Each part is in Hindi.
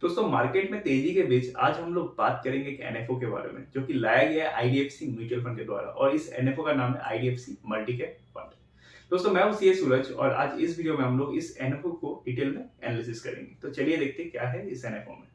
दोस्तों मार्केट में तेजी के बीच आज हम लोग बात करेंगे एक एनएफओ के बारे में जो कि लाया गया है आईडीएफसी म्यूचुअल फंड के द्वारा और इस एनएफओ का नाम है आईडीएफसी मल्टी कैप फंड। दोस्तों मैं हूं सीए सूरज और आज इस वीडियो में हम लोग इस एनएफओ को डिटेल में एनालिसिस करेंगे। तो चलिए देखते हैं क्या है इस एनएफओ में।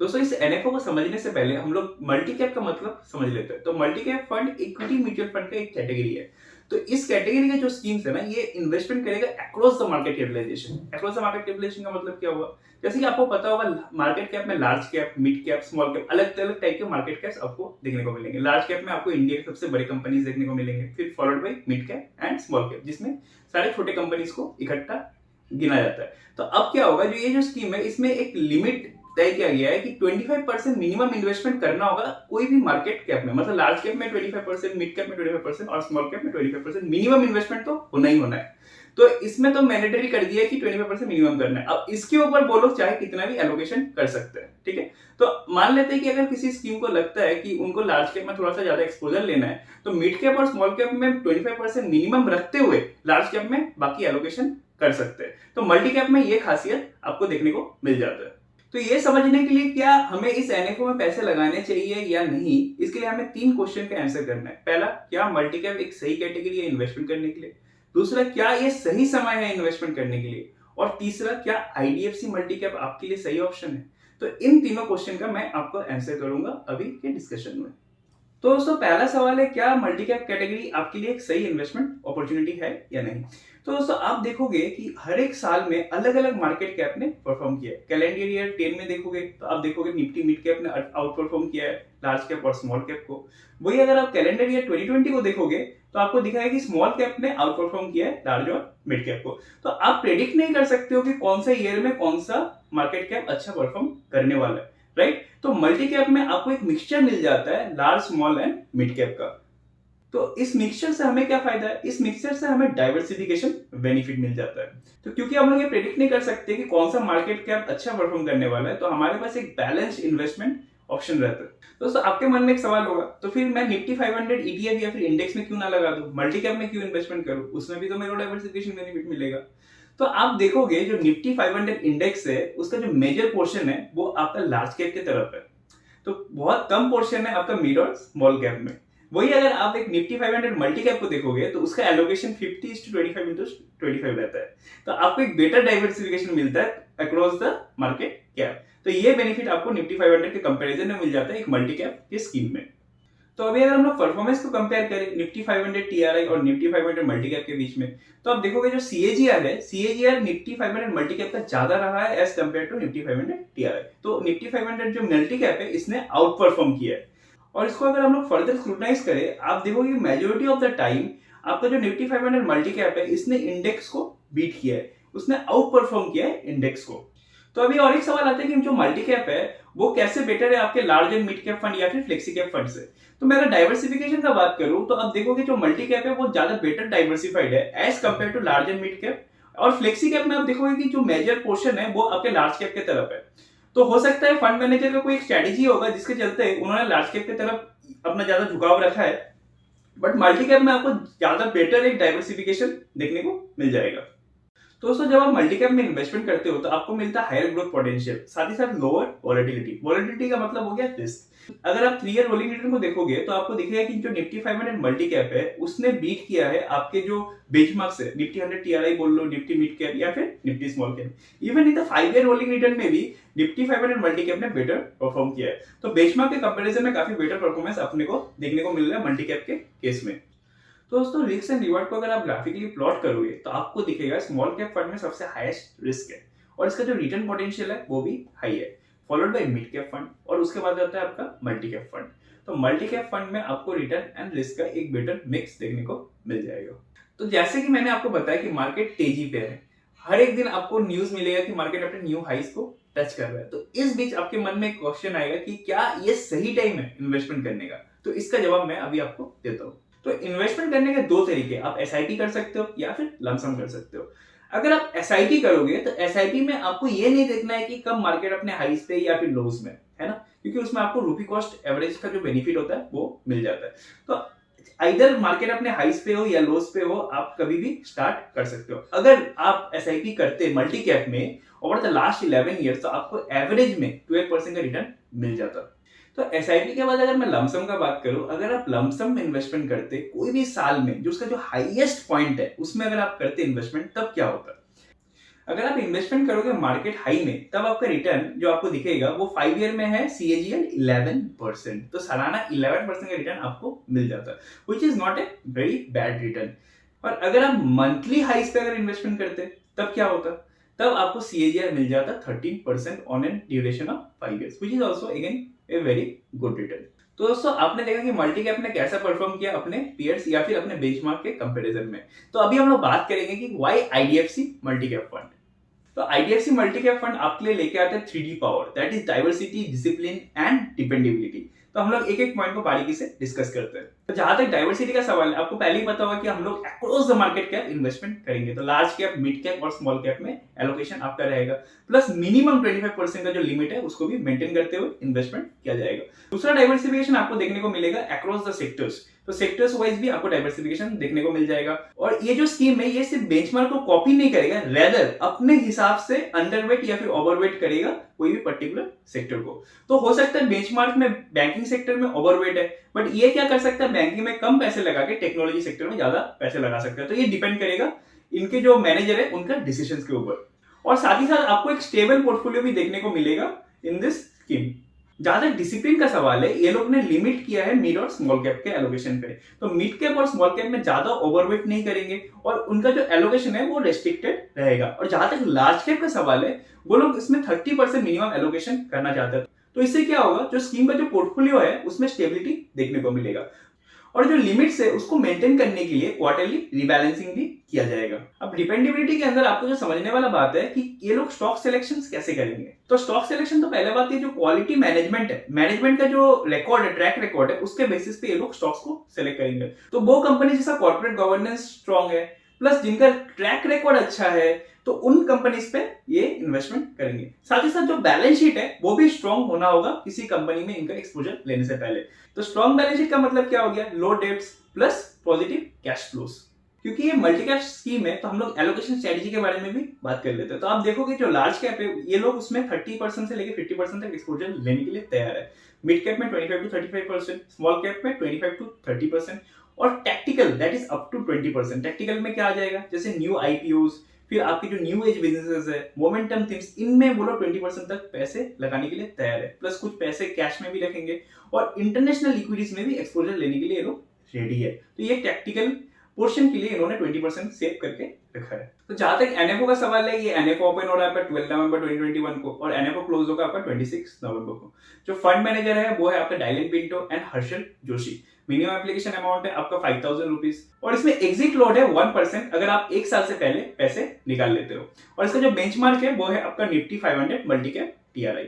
दोस्तों इस एनएफओ को समझने से पहले हम लोग मल्टी कैप का मतलब समझ लेते हैं। तो multi cap fund equity mutual fund का एक कैटेगरी है। तो इस कैटेगरी के जो स्कीम्स है ना, ये इन्वेस्टमेंट करेगा across the market capitalization. Across the market capitalization का मतलब क्या हुआ? जैसे कि आपको पता होगा मार्केट कैप में large cap, mid cap, small cap, अलग अलग टाइप के मार्केट कैप्स आपको देखने को मिलेंगे। लार्ज कैप में आपको इंडिया की सबसे बड़ी कंपनीज देखने को मिलेंगे, फिर followed by mid cap and small cap, जिसमें सारे छोटे कंपनीज को इकट्ठा गिना जाता है। तो अब क्या होगा, जो ये जो स्कीम है इसमें एक लिमिट तय किया गया है कि 25% मिनिमम इन्वेस्टमेंट करना होगा कोई भी मार्केट कैप में। मतलब लार्ज कैप में 25%, मिड कैप में 25% और स्मॉल कैप में 25% मिनिमम इन्वेस्टमेंट तो होना ही होना है। तो इसमें तो मैंडेटरी कर दिया है कि 25% मिनिमम करना है। अब इसके ऊपर वो लोग चाहे कितना भी एलोकेशन कर सकते हैं, ठीक है। तो मान लेते हैं कि अगर किसी स्कीम को लगता है कि उनको लार्ज कैप में थोड़ा सा ज्यादा एक्सपोजर लेना है, तो मिड कैप और स्मॉल कैप में 25% मिनिमम रखते हुए लार्ज कैप में बाकी एलोकेशन कर सकते हैं। तो मल्टी कैप में ये खासियत आपको देखने को मिल जाता है। तो ये समझने के लिए क्या हमें इस एनएफओ में पैसे लगाने चाहिए या नहीं, इसके लिए हमें 3 क्वेश्चन का आंसर करना है। पहला, क्या मल्टी कैप एक सही कैटेगरी है इन्वेस्टमेंट करने के लिए? दूसरा, क्या ये सही समय है इन्वेस्टमेंट करने के लिए? और तीसरा, क्या आईडीएफसी मल्टी कैप आपके लिए सही ऑप्शन है? तो इन तीनों क्वेश्चन का मैं आपको आंसर करूंगा अभी के डिस्कशन में। तो दोस्तों पहला सवाल है, क्या मल्टी कैप कैटेगरी आपके लिए एक सही इन्वेस्टमेंट अपॉर्चुनिटी है या नहीं? तो दोस्तों आप देखोगे कि हर एक साल में अलग अलग मार्केट कैप ने परफॉर्म किया है। कैलेंडर ईयर 10 में देखोगे तो आप देखोगे निफ्टी मिड कैप ने आउट परफॉर्म किया है लार्ज कैप और स्मॉल कैप को। वही अगर आप कैलेंडर ईयर 2020 को देखोगे तो आपको दिखाएगा कि स्मॉल कैप ने आउट परफॉर्म किया है लार्ज और मिड कैप को। तो आप प्रेडिक्ट नहीं कर सकते हो कि कौन सा ईयर में कौन सा मार्केट कैप अच्छा परफॉर्म करने वाला है, राइट। तो मल्टी कैप में आपको एक मिक्सचर मिल जाता है large, small and mid cap का। तो इस मिक्सचर से हमें क्या फायदा है? इस मिक्सचर से हमें डाइवर्सिफिकेशन बेनिफिट मिल जाता है। तो क्योंकि हम लोग ये प्रेडिक्ट नहीं कर सकते कि कौन सा मार्केट कैप अच्छा परफॉर्म करने वाला है, तो हमारे पास एक बैलेंस्ड इन्वेस्टमेंट ऑप्शन रहता है। दोस्तों आपके मन में एक सवाल होगा, तो फिर मैं निफ्टी 500 ईटीएफ या फिर इंडेक्स में क्यों ना लगा दूं, मल्टी कैप में क्यों इन्वेस्टमेंट करूं, उसमें भी तो मेरे को डाइवर्सिफिकेशन बेनिफिट मिलेगा। तो आप देखोगे जो निफ्टी 500 इंडेक्स है उसका जो मेजर पोर्शन है वो आपका लार्ज कैप की तरफ है, तो बहुत कम पोर्शन है आपका मिड और स्मॉल कैप में। वही अगर आप एक निफ्टी 500 मल्टी कैप को देखोगे तो उसका एलोकेशन 50:25:25 रहता है। तो आपको एक बेटर डाइवर्सिफिकेशन मिलता है अक्रॉस द मार्केट कैप। तो ये बेनिफिट आपको निफ्टी 500 के कंपैरिजन में मिल जाता है एक मल्टी कैप के स्कीम में। तो अभी अगर हम लोग परफॉर्मेंस को कंपेयर करें निफ्टी 500 टीआरआई और निफ्टी 500 मल्टी कैप के बीच में, तो आप देखोगे जो सीएजीआर है, सीएजीआर निफ्टी 500 मल्टी कैप का ज्यादा रहा है as compare to Nifty 500 TRI. तो निफ्टी 500 जो मल्टी कैप है इसने आउट परफॉर्म किया है। और इसको अगर हम लोग फर्दर स्क्रूटनाइज करें, आप देखोगे मेजोरिटी ऑफ द टाइम आपका जो निफ्टी 500 मल्टी कैप है इसने इंडेक्स को बीट किया है, उसने आउट परफॉर्म किया है इंडेक्स को। तो अभी और एक सवाल आता है कि जो मल्टी कैप है वो कैसे बेटर है आपके large and mid cap fund या फिर फ्लेक्सी कैप फंड से। तो मैं अगर डाइवर्सिफिकेशन का बात करूं तो अब देखोगे जो मल्टी कैप है वो ज्यादा बेटर डाइवर्सिफाइड है as compare to large and mid cap. और फ्लेक्सी कैप में आप देखोगे कि जो मेजर पोर्शन है वो आपके लार्ज कैप की तरफ है। तो हो सकता है फंड मैनेजर का कोई एक स्ट्रेटेजी होगा जिसके चलते उन्होंने लार्ज कैप की तरफ अपना ज्यादा झुकाव रखा है, बट मल्टी कैप में आपको ज्यादा बेटर एक डाइवर्सिफिकेशन देखने को मिल जाएगा। तो दोस्तों जब आप मल्टी कैप में इन्वेस्टमेंट करते हो तो आपको मिलता है हायर ग्रोथ पोटेंशियल, साथ ही साथ लोअर वोलेटिलिटी। वोलेटिलिटी का मतलब हो गया रिस्क। अगर आप 3 ईयर रोलिंग रिटर्न को देखोगे तो आपको दिखेगा कि जो निफ्टी 500 मल्टी कैप है उसने बीट किया है आपके जो बेंचमार्क्स है, निफ्टी 100 टीआरआई बोल लो, निफ्टी मिड कैप या फिर Nifty small cap. Even in the 5 year rolling return में भी निफ्टी 500 मल्टी कैप ने बेटर परफॉर्म किया है। तो बेंचमार्क के कंपैरिजन में काफी बेटर परफॉर्मेंस अपने को देखने को मिल रहा है मल्टी कैप के केस में। तो दोस्तों रिस्क एंड रिवार्ड को अगर आप ग्राफिकली प्लॉट करोगे तो आपको दिखेगा स्मॉल कैप फंड में सबसे हाईएस्ट रिस्क है और इसका जो रिटर्न पोटेंशियल है वो भी हाई है, followed by mid cap fund और उसके बाद आता है आपका मल्टी कैप फंड। तो मल्टी कैप फंड में आपको रिटर्न एंड रिस्क का एक बेटर मिक्स देखने को मिल जाएगा। तो जैसे कि मैंने आपको बताया कि मार्केट तेजी पे है, हर एक दिन आपको न्यूज मिलेगा कि मार्केट अपने न्यू हाईस को टच कर रहा है। तो इस बीच आपके मन में एक क्वेश्चन आएगा कि क्या ये सही टाइम है इन्वेस्टमेंट करने का? तो इसका जवाब मैं अभी आपको देता हूँ। तो इन्वेस्टमेंट करने के 2 तरीके, आप एसआईपी कर सकते हो या फिर लमसम कर सकते हो। अगर आप एसआईपी करोगे तो एसआईपी में आपको ये नहीं देखना है कि कब मार्केट अपने हाईस पे या फिर लोज में है ना, क्योंकि उसमें आपको रूपी कॉस्ट एवरेज का जो बेनिफिट होता है वो मिल जाता है। तो इधर मार्केट अपने हाइस पे हो या लोस पे हो, आप कभी भी स्टार्ट कर सकते हो। अगर आप एसआईपी करते मल्टी कैप में ओवर द लास्ट 11 ईयर्स, तो आपको एवरेज में 12% का रिटर्न मिल जाता। तो एसआईपी के बाद अगर मैं लमसम का बात करूं, अगर आप लमसम में इन्वेस्टमेंट करते कोई भी साल में, जो उसका जो हाईएस्ट पॉइंट है उसमें अगर आप करते इन्वेस्टमेंट, तब क्या होता? अगर आप इन्वेस्टमेंट करोगे मार्केट हाई में, तब आपका रिटर्न जो आपको दिखेगा वो 5 ईयर में है CAGR 11%। तो सालाना 11% का रिटर्न आपको मिल जाता है, which is not a very bad return. और अगर आप मंथली हाइस पे अगर इन्वेस्टमेंट करते, तब क्या होता? तब आपको CAGR मिल जाता 13% on an duration of 5 years, which is also again a very good return. तो दोस्तों, आपने देखा कि मल्टी कैप ने कैसा परफॉर्म किया अपने पीयर्स या फिर अपने बेंचमार्क के कंपैरिजन में। तो अभी हम लोग बात करेंगे कि why IDFC multi cap fund. तो IDFC मल्टी कैप फंड आपके लिए लेके आते हैं 3D power, that is diversity, discipline and dependability. तो हम लोग एक एक पॉइंट को बारीकी से डिस्कस करते हैं। तो जहां तक डाइवर्सिटी का सवाल है, आपको पहले ही पता होगा कि हम लोग across the market cap investment करेंगे। तो लार्ज कैप, मिड कैप और स्मॉल कैप में एलोकेशन आपका रहेगा, प्लस मिनिमम 25% का जो लिमिट है उसको भी मेंटेन करते हुए इन्वेस्टमेंट किया जाएगा। दूसरा डाइवर्सिफिकेशन आपको देखने को मिलेगा अक्रॉस द सेक्टर्स। तो सेक्टर्स वाइज भी आपको डाइवर्सिफिकेशन देखने को मिल जाएगा। और ये जो स्कीम है, ये सिर्फ बेंचमार्क को कॉपी नहीं करेगा, रेदर अपने हिसाब से अंडरवेट या फिर ओवरवेट करेगा कोई भी पर्टिकुलर सेक्टर को। तो हो सकता है बेंचमार्क में बैंकिंग सेक्टर में ओवरवेट है, बट ये क्या कर सकता है, बैंकिंग में कम पैसे लगा के टेक्नोलॉजी सेक्टर में ज्यादा पैसे लगा सकता है। तो ये डिपेंड करेगा इनके जो मैनेजर है उनका डिसीजंस के ऊपर। और साथ ही साथ आपको एक स्टेबल पोर्टफोलियो भी देखने को मिलेगा इन दिस स्कीम। जहां तक डिसिप्लिन का सवाल है, ये लोग ने लिमिट किया है मिड और स्मॉल कैप के एलोकेशन पे। तो मिड कैप और स्मॉल कैप में ज्यादा ओवरवेट नहीं करेंगे और उनका जो एलोकेशन है वो रेस्ट्रिक्टेड रहेगा। और जहां तक लार्ज कैप का सवाल है, वो लोग इसमें 30% मिनिमम एलोकेशन करना चाहते हैं। तो इससे क्या होगा, जो स्कीम का जो पोर्टफोलियो है उसमें स्टेबिलिटी देखने को मिलेगा। और जो लिमिट्स है उसको मेंटेन करने के लिए क्वार्टरली रिबैलेंसिंग भी किया जाएगा। अब डिपेंडेबिलिटी के अंदर आपको जो समझने वाला बात है कि ये लोग स्टॉक सिलेक्शंस कैसे करेंगे। तो स्टॉक सिलेक्शन तो पहले बात, ये जो क्वालिटी मैनेजमेंट है, मैनेजमेंट का जो रिकॉर्ड है, ट्रैक रिकॉर्ड है, उसके बेसिस पे ये लोग स्टॉक्स को सिलेक्ट करेंगे। तो वो कंपनी जिसका कॉर्पोरेट गवर्नेंस स्ट्रांग है, प्लस जिनका ट्रैक रिकॉर्ड अच्छा है, तो उन कंपनीज पे ये इन्वेस्टमेंट करेंगे। साथ ही साथ जो बैलेंस शीट है वो भी स्ट्रांग होना होगा किसी कंपनी में इनका एक्सपोजर लेने से पहले। तो स्ट्रांग बैलेंस शीट का मतलब क्या हो गया, low debts plus positive cash flows. क्योंकि ये मल्टी कैप स्कीम है, तो हम लोग एलोकेशन स्ट्रेटजी के बारे में भी बात कर लेते हैं। तो आप देखोगे जो लार्ज कैप है, ये लोग उसमें 30% से लेकर 50% तक एक्सपोजर लेने के लिए तैयार है। मिड कैप में 25 to 35%, स्मॉल कैप में 25 to 30%, और tactical that is up to 20%। Tactical में क्या आ जाएगा, जैसे न्यू IPOs, फिर आपके जो न्यू एज बिजनेसेस है, मोमेंटम थीम्स, इनमें वो लोग 20% तक पैसे लगाने के लिए तैयार है। प्लस कुछ पैसे कैश में भी रखेंगे और इंटरनेशनल इक्विटीज में भी एक्सपोजर लेने के लिए ये लोग रेडी है। तो ये टैक्टिकल पोर्शन के लिए इन्होंने 20% सेव करके रखा है। तो जहां तक NFO का सवाल है, ये NFO ओपन हो रहा है आपका 12 नवंबर 2021 को और NFO क्लोज होगा आपका 26 नवंबर को। जो फंड मैनेजर है वो है आपका Dylan Pinto and Harshal Joshi. Minimum application amount है आपका 5000 रुपीज और इसमें एग्जिट लोड है 1% अगर आप एक साल से पहले पैसे निकाल लेते हो। और इसका जो बेंचमार्क है वो है आपका निफ्टी 500 मल्टी कैप TRI।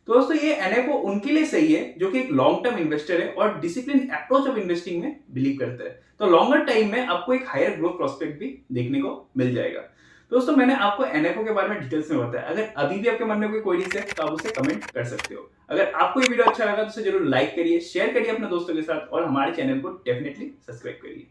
तो दोस्तों, ये NFO उनके लिए सही है जो कि एक लॉन्ग टर्म इन्वेस्टर है और डिसिप्लिन अप्रोच ऑफ इन्वेस्टिंग में बिलीव करता है। तो लॉन्गर टाइम में आपको एक हायर ग्रोथ प्रोस्पेक्ट भी देखने को मिल जाएगा। दोस्तों, मैंने आपको NFO के बारे में डिटेल्स में बताया। अगर अभी भी आपके मन में कोई क्वेरीज है तो आप उसे कमेंट कर सकते हो। अगर आपको ये वीडियो अच्छा लगा तो उसे जरूर लाइक करिए, शेयर करिए अपने दोस्तों के साथ और हमारे चैनल को डेफिनेटली सब्सक्राइब करिए।